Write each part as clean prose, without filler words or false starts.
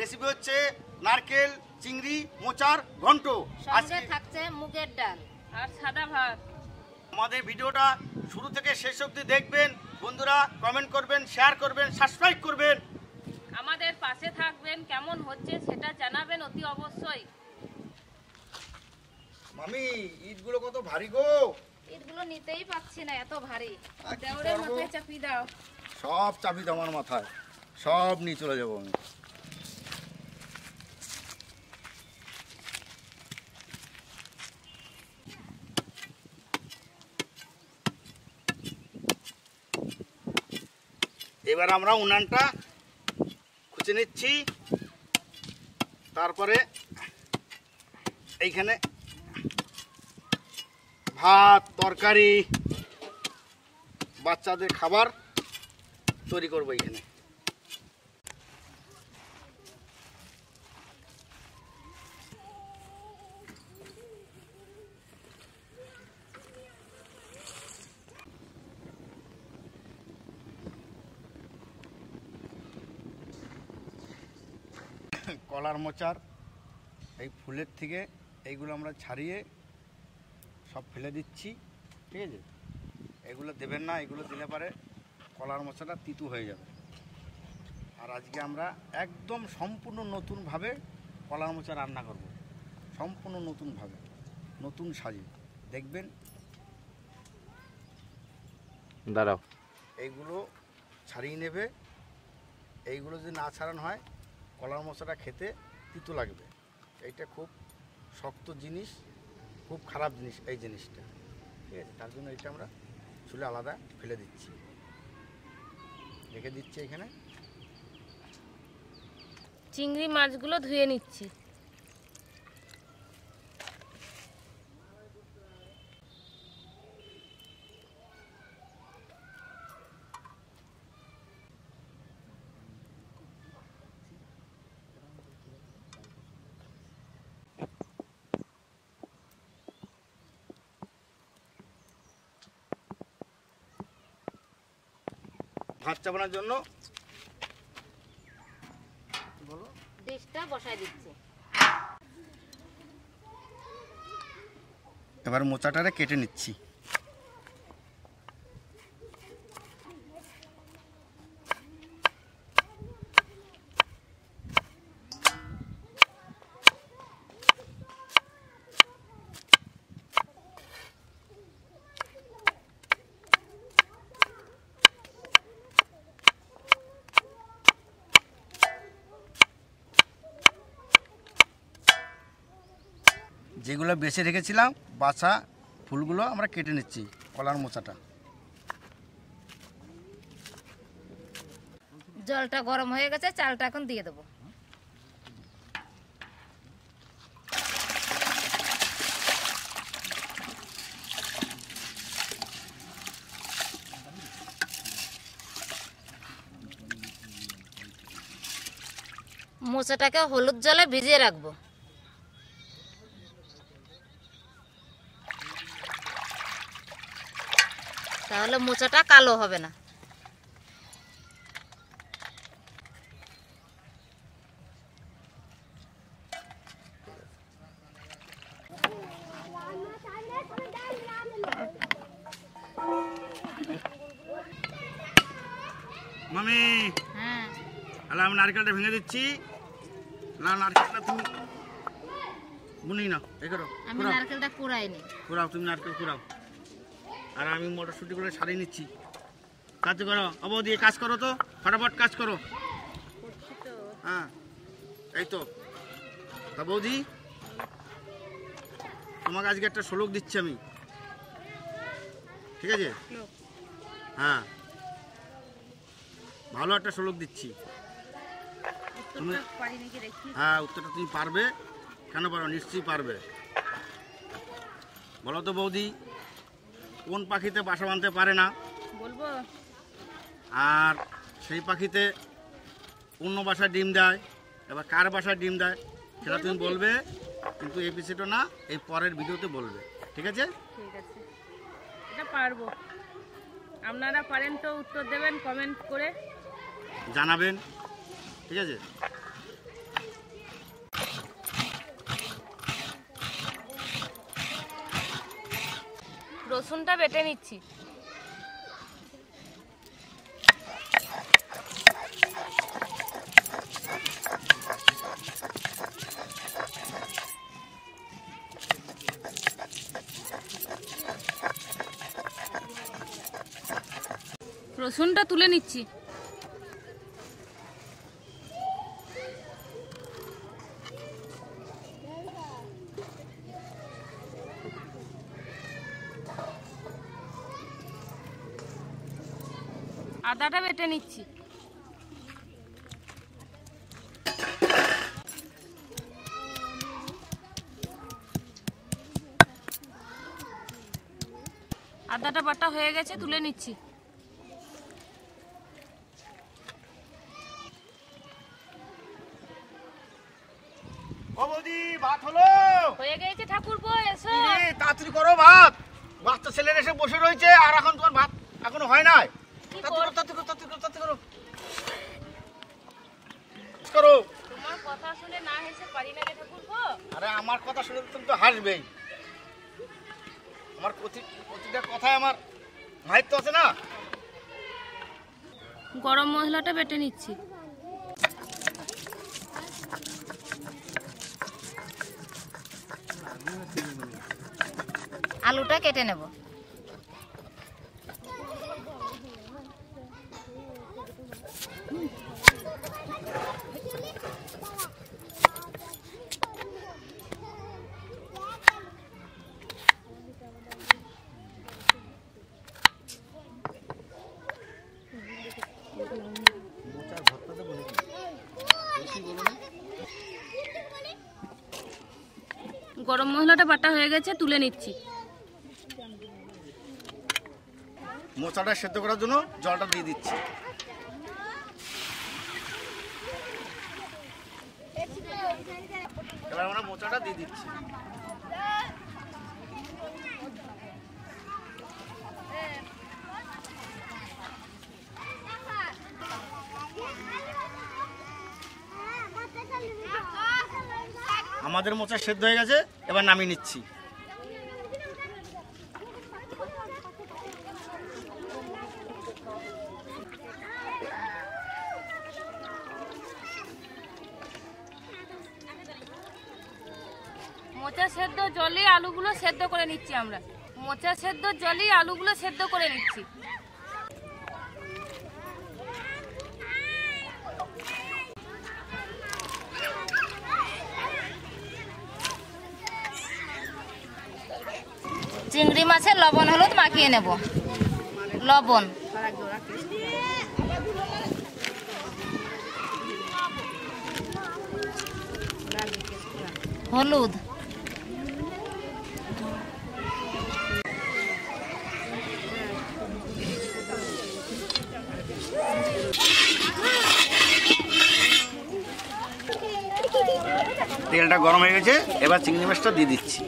Recipe হচ্ছে নারকেল চিংড়ি মোচার ঘন্ট, সঙ্গে থাকছে মুগের ডাল আর সাদা ভাত। আমাদের ভিডিওটা শুরু থেকে শেষ অবধি দেখবেন বন্ধুরা, কমেন্ট করবেন, শেয়ার করবেন, সাবস্ক্রাইব করবেন, আমাদের পাশে থাকবেন। কেমন হচ্ছে সেটা জানাবেন অতি অবশ্যই। মামি ইটগুলো কত ভারী গো, ইটগুলো নিতেই পাচ্ছি না, এত ভারী। আর কি দেওরের করবো? মাথায় চাপি দাও। সব চাবি তো আমার মাথায়, সব নিয়ে চলে যাবো আমি। এবার আমরা উনানটা খুঁজে নিচ্ছি, তারপরে এইখানে ভাত তরকারি বাচ্চাদের খাবার তৈরি করবো এইখানে। কলার মোচার এই ফুলের থেকে এইগুলো আমরা ছাড়িয়ে সব ফেলে দিচ্ছি, ঠিক আছে? এগুলো দেবেন না, এগুলো দিলে পারে কলার মোচাটা তিতো হয়ে যাবে। আর আজকে আমরা একদম সম্পূর্ণ নতুনভাবে কলার মোচা রান্না করব, সম্পূর্ণ নতুনভাবে, নতুন সাজে দেখবেন। দাঁড়াও, এইগুলো ছাড়িয়ে নেবে, এইগুলো যদি না ছাড়ানো হয় কলার মোচাটা খেতে তিতো লাগবে। এইটা খুব শক্ত জিনিস, খুব খারাপ জিনিস এই জিনিসটা, ঠিক আছে? তার জন্য এটা আমরা চুলে আলাদা ফেলে দিচ্ছি, রেখে দিচ্ছি এখানে। চিংড়ি মাছগুলো ধুয়ে নিচ্ছি। ভাত চাপানোর জন্য ডিশটা বসাই দিচ্ছি। এবার মোচাটারে কেটে নিচ্ছি। যেগুলো বেছে রেখেছিলাম বাছা ফুলগুলো আমরা কেটে নিচ্ছি, কলার মোচাটা। জলটা গরম হয়ে গেছে, চালটা এখন দিয়ে দেবো। মোচাটাকে হলুদ জলে ভিজিয়ে রাখবো। তাহলে মোচাটা কালো হবে না। মামি হ্যাঁ, তাহলে আমি নারকেলটা ভেঙে দিচ্ছি। না, নারকেলটা তুমি বুনি না, এই করো, আমি নারকেলটা কুড়াইনি। কুড়াও, তুমি নারকেল কুড়াও, আর আমি মটরশুঁটি করে সারিয়ে নিচ্ছি। কাজ করো অবো, দিয়ে কাজ করো তো, ফটাফট কাজ করো। হ্যাঁ এই তো। তা বৌদি, তোমাকে আজকে একটা শ্লোক দিচ্ছি আমি, ঠিক আছে? হ্যাঁ, ভালো একটা শ্লোক দিচ্ছি। তুমি হ্যাঁ, উত্তরটা তুমি পারবে, কেন পারো, নিশ্চয়ই পারবে। বলো তো বৌদি, কোন পাখিতে বাসা বাঁধতে পারে না? বলবো? আর সেই পাখিতে অন্য বাসায় ডিম দেয়, এবার কার বাসায় ডিম দেয় সেটা তুমি বলবে, কিন্তু এই বিষয়টা না, এই পরের ভিডিওতে বলবে, ঠিক আছে? ঠিক আছে, এটা পারবো। আপনারা পারেন তো উত্তর দেবেন, কমেন্ট করে জানাবেন, ঠিক আছে? রসুনটা বেটে নিচ্ছি। রসুনটা তুলে নিচ্ছি। আদাটা বেটে নিচ্ছি। আদাটা বাটা হয়ে গেছে, তুলে নিচ্ছি। ও বৌদি, ভাত হলো? হয়ে গেছে ঠাকুরপো, এসো। তাড়াতাড়ি করো ভাত, বাচ্চা ছেলের এসে বসে রয়েছে আর এখন তোমার ভাত এখনো হয় নাই। তোমার কথা শুনে না হেসে পারি না রে ঠাকুরপো। আরে আমার কথা শুনে তুমি তো হাসবেই। আমার প্রতিটা কথায় আমার মাহিত্য আছে না। গরম মশলাটা বেটে নিচ্ছি। আলুটা কেটে নেব। গরম মশলাটা বাটা হয়ে গেছে, তুলে নিচ্ছি। মোচাটা সেদ্ধ করার জন্য জলটা দিয়ে দিচ্ছি। এবার আমরা মোচাটা দিয়ে দিচ্ছি। আমাদের মোচা সেদ্ধ হয়ে গেছে, এবার নামিয়ে নিচ্ছি। মোচা সেদ্ধ জলে আলুগুলো সেদ্ধ করে নিচ্ছি আমরা। মোচা সেদ্ধ জলে আলুগুলো সেদ্ধ করে নিচ্ছি। চিংড়ি মাছের লবণ হলুদ মাখিয়ে নেব। লবণ, হলুদ, তেলটা গরম হয়ে গেছে, এবার চিংড়ি মাছটা দিয়ে দিচ্ছি।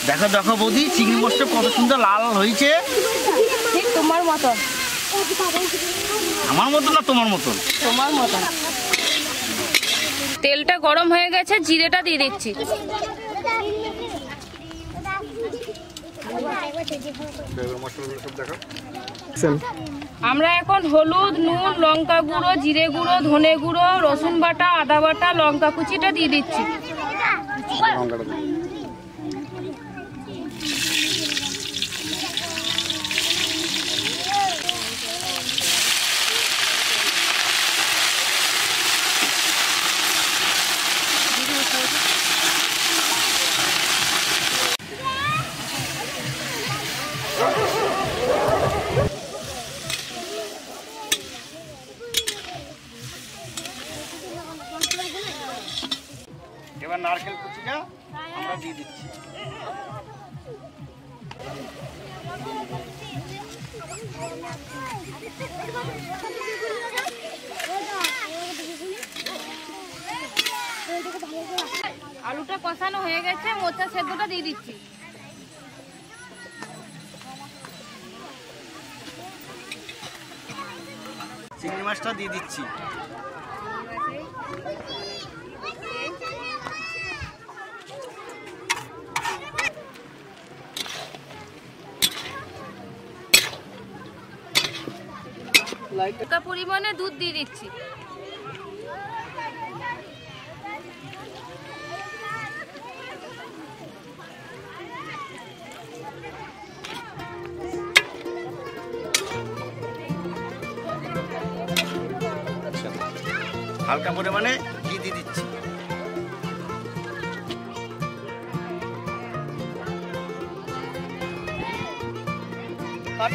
দেখো দেখো বৌদি, চিংড়ি মাছটা কত সুন্দর লাল হয়েছে। ঠিক তোমার মতন। আমার মতন না তোমার মতন? তোমার মতন। তেলটা গরম হয়ে গেছে, জিরেটা দিয়ে দিচ্ছি। আমরা এখন হলুদ, নুন, লঙ্কা গুঁড়ো, জিরে গুঁড়ো, ধনে গুঁড়ো, রসুন বাটা, আদা বাটা, লঙ্কা কুচিটা দিয়ে দিচ্ছি। এবার নারকেল কুচিটা আমরা দিয়ে দিচ্ছি। আলুটা কষানো হয়ে গেছে, মোচা সেদ্ধটা দিয়ে দিচ্ছি। চিংড়ি মাছটা দিয়ে দিচ্ছি। হালকা পরিমাণে দুধ দিয়ে দিচ্ছি। হালকা পরিমাণে ঘি দিয়ে দিচ্ছি।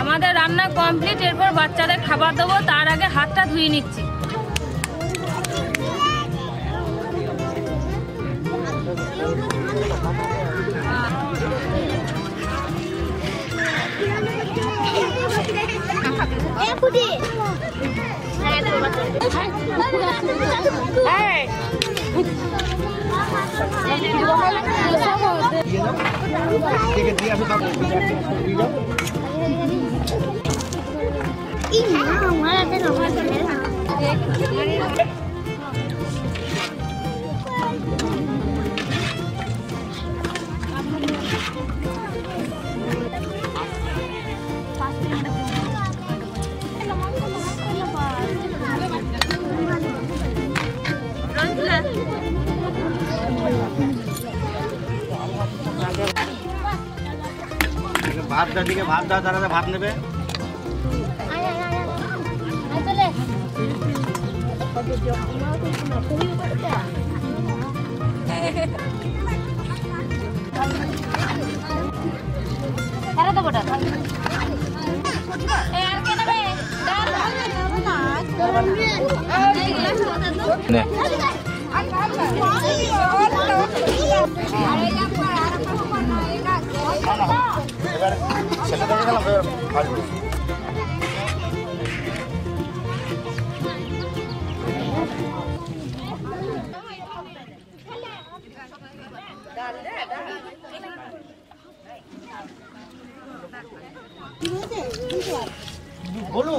আমাদের রান্না কমপ্লিট, এরপর বাচ্চাদের খাবার দেবো, তার আগে হাতটা ধুয়ে নিচ্ছি। ভাত দিকে ভাত দাও, তারা ভাত নেবে। এবার সেটা দেখে গেলাম আসবো। বলো